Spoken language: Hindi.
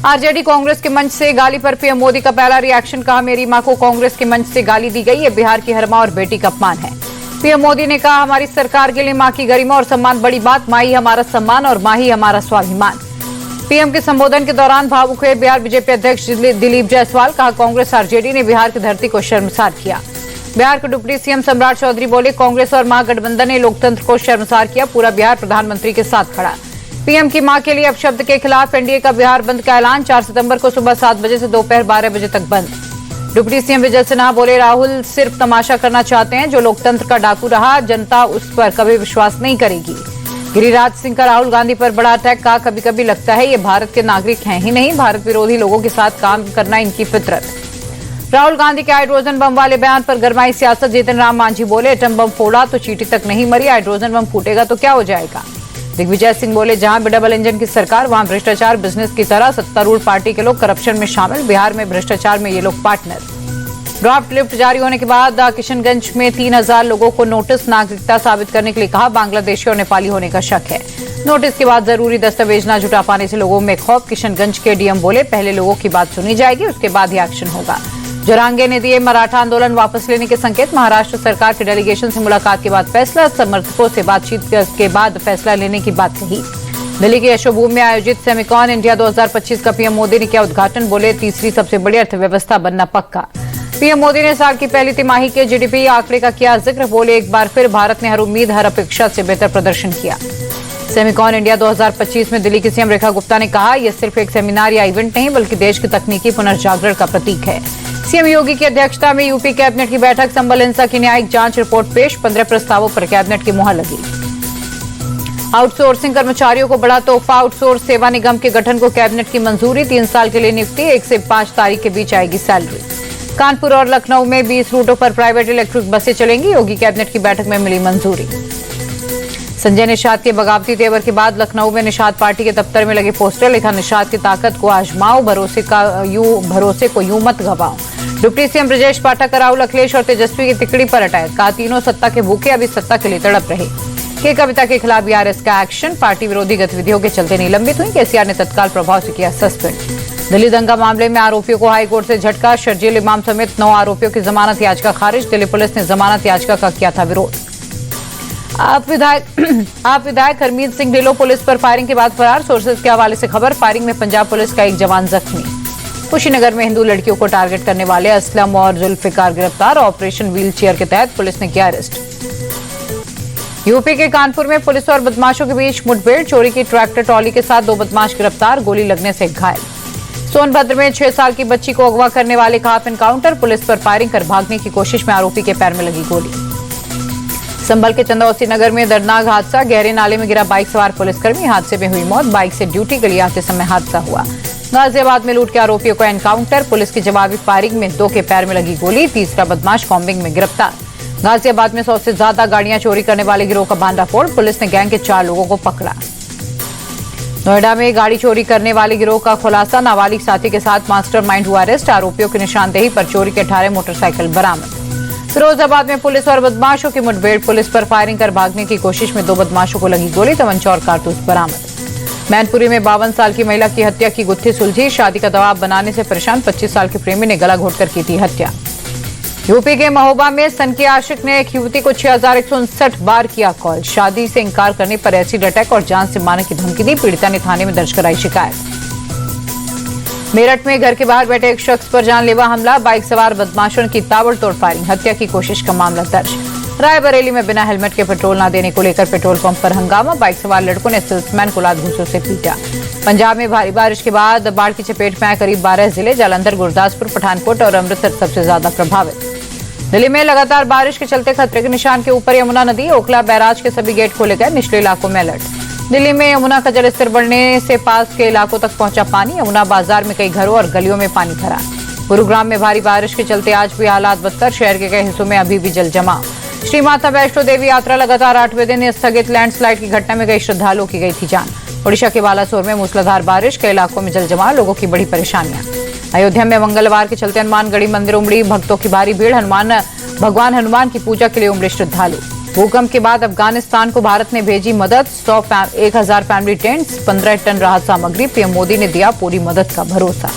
आरजेडी कांग्रेस के मंच से गाली पर पीएम मोदी का पहला रिएक्शन, कहा मेरी मां को कांग्रेस के मंच से गाली दी गई, ये बिहार की हर मां और बेटी का अपमान है। पीएम मोदी ने कहा हमारी सरकार के लिए मां की गरिमा और सम्मान बड़ी बात, मां ही हमारा सम्मान और मां ही हमारा स्वाभिमान। पीएम के संबोधन के दौरान भावुक हुए बिहार बीजेपी अध्यक्ष दिलीप जायसवाल, कहा कांग्रेस आरजेडी ने बिहार की धरती को शर्मसार किया। बिहार के डिप्टी सीएम सम्राट चौधरी बोले कांग्रेस और महागठबंधन ने लोकतंत्र को शर्मसार किया, पूरा बिहार प्रधानमंत्री के साथ खड़ा। पीएम की मां के लिए अपशब्द के खिलाफ एनडीए का बिहार बंद का ऐलान, 4 सितंबर को सुबह 7 बजे से दोपहर 12 बजे तक बंद। डिप्टी सीएम विजय सिन्हा बोले राहुल सिर्फ तमाशा करना चाहते हैं, जो लोकतंत्र का डाकू रहा जनता उस पर कभी विश्वास नहीं करेगी। गिरिराज सिंह का राहुल गांधी पर बड़ा अटैक, कहा कभी कभी लगता है ये भारत के नागरिक हैं ही नहीं, भारत विरोधी लोगों के साथ काम करना इनकी फितरत। राहुल गांधी के हाइड्रोजन बम वाले बयान पर गरमाई सियासत, जीतन राम मांझी बोले एटम बम फोड़ा तो चींटी तक नहीं मरी, हाइड्रोजन बम फूटेगा तो क्या हो जाएगा। दिग्विजय सिंह बोले जहां भी डबल इंजन की सरकार वहां भ्रष्टाचार बिजनेस की तरह, सत्तारूढ़ पार्टी के लोग करप्शन में शामिल, बिहार में भ्रष्टाचार में ये लोग पार्टनर। ड्राफ्ट लिफ्ट जारी होने के बाद किशनगंज में 3000 लोगों को नोटिस, नागरिकता साबित करने के लिए कहा, बांग्लादेशी और नेपाली होने का शक है। नोटिस के बाद जरूरी दस्तावेज न जुटा पाने से लोगों में खौफ, किशनगंज के डीएम बोले पहले लोगों की बात सुनी जाएगी, उसके बाद ही एक्शन होगा। जरांगे ने दिए मराठा आंदोलन वापस लेने के संकेत, महाराष्ट्र सरकार के डेलीगेशन से मुलाकात के बाद फैसला, समर्थकों से बातचीत के बाद फैसला लेने की बात कही। दिल्ली के यशोभूमि में आयोजित सेमिकॉन इंडिया 2025 का पीएम मोदी ने किया उद्घाटन, बोले तीसरी सबसे बड़ी अर्थव्यवस्था बनना पक्का। पीएम मोदी ने साल की पहली तिमाही के जीडीपी आंकड़े का किया जिक्र, बोले एक बार फिर भारत ने हर उम्मीद हर अपेक्षा से बेहतर प्रदर्शन किया। सेमिकॉन इंडिया 2025 में दिल्ली की सीएम रेखा गुप्ता ने कहा यह सिर्फ एक सेमिनार या इवेंट नहीं बल्कि देश की तकनीकी पुनर्जागरण का प्रतीक है। सीएम योगी की अध्यक्षता में यूपी कैबिनेट की बैठक, संबल हिंसा की न्यायिक जांच रिपोर्ट पेश, 15 प्रस्तावों पर कैबिनेट की मुहर लगी। आउटसोर्सिंग कर्मचारियों को बड़ा तोहफा, आउटसोर्स सेवा निगम के गठन को कैबिनेट की मंजूरी, 3 साल के लिए नियुक्ति, 1 से 5 तारीख के बीच आएगी सैलरी। कानपुर और लखनऊ में 20 रूटों पर प्राइवेट इलेक्ट्रिक बसें चलेंगी, योगी कैबिनेट की बैठक में मिली मंजूरी। संजय निषाद के बगावती तेवर के बाद लखनऊ में निषाद पार्टी के दफ्तर में लगे पोस्टर, लिखा निषाद की ताकत को आजमाओ, भरोसे को यूं मत गवाओ। डिप्टी सीएम ब्रजेश पाठक, राहुल अखिलेश और तेजस्वी की तिकड़ी पर अटैक, कहा तीनों सत्ता के भूखे अभी सत्ता के लिए तड़प रहे। के कविता के खिलाफ बीआरएस का एक्शन, पार्टी विरोधी गतिविधियों के चलते निलंबित हुई, केसीआर ने तत्काल प्रभाव से किया सस्पेंड। दिल्ली दंगा मामले में आरोपियों को हाईकोर्ट से झटका, शर्जील इमाम समेत 9 आरोपियों की जमानत याचिका खारिज, दिल्ली पुलिस ने जमानत याचिका का किया था विरोध। आप विधायक हरमीत सिंह ढिल्लों पुलिस पर फायरिंग के बाद फरार, सोर्सेज के हवाले से खबर, फायरिंग में पंजाब पुलिस का एक जवान जख्मी। कुशीनगर में हिंदू लड़कियों को टारगेट करने वाले असलम और जुल्फिकार गिरफ्तार, ऑपरेशन व्हील चेयर के तहत पुलिस ने किया अरेस्ट। यूपी के कानपुर में पुलिस और बदमाशों के बीच मुठभेड़, चोरी की ट्रैक्टर ट्रॉली के साथ 2 बदमाश गिरफ्तार, गोली लगने से घायल। सोनभद्र में 6 साल की बच्ची को अगवा करने वाले का हाफ एनकाउंटर, पुलिस पर फायरिंग कर भागने की कोशिश में आरोपी के पैर में लगी गोली। संभल के चंदौसी नगर में दर्दनाक हादसा, गहरे नाले में गिरा बाइक सवार पुलिसकर्मी, हादसे में हुई मौत, बाइक से ड्यूटी के लिए आते समय हादसा हुआ। गाजियाबाद में लूट के आरोपियों को एनकाउंटर, पुलिस की जवाबी फायरिंग में 2 के पैर में लगी गोली, तीसरा बदमाश कॉम्बिंग में गिरफ्तार। गाजियाबाद में 100 से ज्यादा गाड़ियां चोरी करने वाले गिरोह का भांडाफोड़, पुलिस ने गैंग के 4 लोगों को पकड़ा। नोएडा में गाड़ी चोरी करने वाले गिरोह का खुलासा, नाबालिग साथी के साथ मास्टरमाइंड हुआ अरेस्ट, आरोपियों की निशानदेही पर चोरी के 18 मोटरसाइकिल बरामद। फिरोजाबाद में पुलिस और बदमाशों की मुठभेड़, पुलिस पर फायरिंग कर भागने की कोशिश में 2 बदमाशों को लगी गोली, तमंचा और कारतूस बरामद। मैनपुरी में 52 साल की महिला की हत्या की गुत्थी सुलझी, शादी का दबाव बनाने से परेशान 25 साल के प्रेमी ने गला घोटकर की थी हत्या। यूपी के महोबा में सन के आशिक ने एक युवती को 6159 बार किया कॉल, शादी से इंकार करने पर एसिड अटैक और जान से मारने की धमकी दी, पीड़िता ने थाने में दर्ज कराई शिकायत। मेरठ में घर के बाहर बैठे एक शख्स पर जानलेवा हमला, बाइक सवार बदमाशों की ताबड़तोड़ फायरिंग, हत्या की कोशिश का मामला दर्ज। रायबरेली में बिना हेलमेट के पेट्रोल न देने को लेकर पेट्रोल पंप पर हंगामा, बाइक सवार लड़कों ने सेल्समैन को लात घूंसों से पीटा। पंजाब में भारी बारिश के बाद बाढ़ की चपेट में आए करीब 12 जिले, जालंधर, गुरदासपुर, पठानकोट और अमृतसर सबसे ज्यादा प्रभावित। दिल्ली में लगातार बारिश के चलते खतरे के निशान के ऊपर यमुना नदी, ओखला बैराज के सभी गेट खोले गए, निचले इलाकों में अलर्ट। दिल्ली में यमुना का जलस्तर बढ़ने से पास के इलाकों तक पहुंचा पानी, यमुना बाजार में कई घरों और गलियों में पानी भरा। गुरुग्राम में भारी बारिश के चलते आज भी हालात बदतर, शहर के कई हिस्सों में अभी भी जल जमाव। श्री माता वैष्णो देवी यात्रा लगातार 8वें दिन स्थगित, लैंडस्लाइड की घटना में कई श्रद्धालुओं की गई थी जान। ओडिशा के बालासोर में मूसलाधार बारिश, कई इलाकों में जल जमाव, लोगों की बड़ी परेशानियां। अयोध्या में मंगलवार के चलते हनुमानगढ़ी मंदिर उमड़ी, भक्तों की भारी भीड़, भगवान हनुमान की पूजा के लिए उमड़े श्रद्धालु। भूकंप के बाद अफगानिस्तान को भारत ने भेजी मदद। 1000 फैमिली टेंट्स, 15 टन राहत सामग्री। पीएम मोदी ने दिया पूरी मदद का भरोसा।